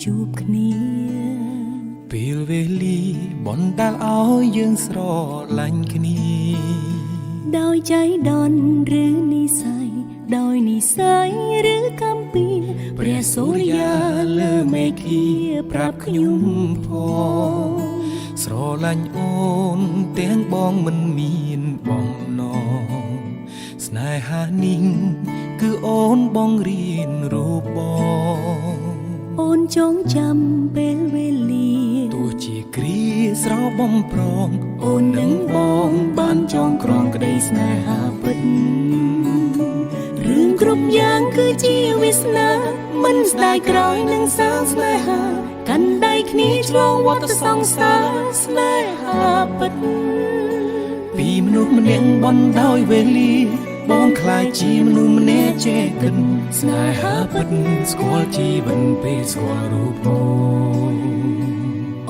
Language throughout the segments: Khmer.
จูบគ្នាពេលវេលាបណ្ដាលឲ្យយើងស្រឡាញ់គ្នាដោយใจដន់ឬនិស័យដោយនិស័យឬកម្មពីព្រះសូរិយាលើមេឃាប្រាប់ខ្ញុំផងស្រឡាញ់អូនទាំងបងមិនមានបំណងស្នេហានេះគឺអូនបងរៀនរូបបងអូនចងចាំពេលវេលាទោះជាគ្រាស្របំប្រងអូននឹងបងបានចងក្រងក្តីស្នេហាពិតរឿងគ្រប់យ៉ាងគឺជាវាសនាមិនស្ដាយក្រោយនឹងសាងស្នេហាកាន់ដៃគ្នាឆ្លងវដ្តសង្សារស្នេហាពិតពីមនុស្សម្នាក់បណ្ដោយវេលាបងខ្លាចជាមនុស្សម្នាក់ចេះគិតស្នេហាពិតស្គាល់ជីវិតពេលស្គាល់រូបអូន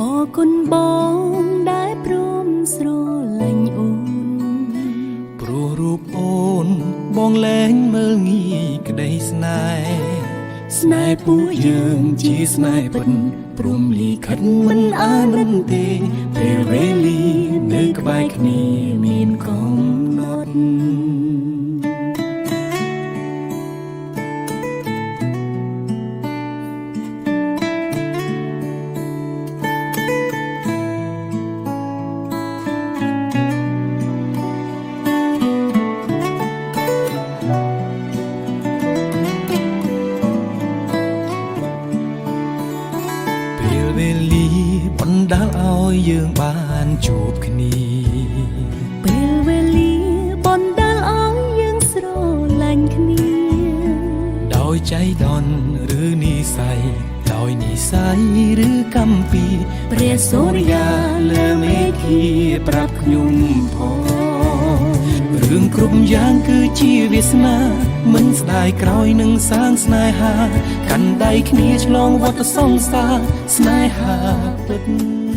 អរគុណបងដែលព្រមស្រឡាញ់អូនព្រោះរូបអូនបងលែងមើលងាយក្តីស្នេហ៍ស្នេហ៍ពួកយើងជាស្នេហ៍ពិតព្រមលីខិតមិនអាណិតទេពេលវេលានៅក្បែរគ្នាមានកំណត់វេលាបណ្ដាលឲ្យយើងបានជួបគ្នាពេលវេលាបណ្ដាលឲ្យយើងស្រឡាញ់គ្នាដោយใจដន់ឬនិស័យដោយនិស័យឬកម្មពីព្រះសូរិយាលើមេឃាប្រាប់ខ្ញុំផងរឿងគ្រប់យ៉ាងគឺជាវាសនាមិនស្ដាយក្រោយនឹងសាងស្នេហាកាន់ដៃគ្នាឆ្លងវដ្តសង្សារស្នេហាពិត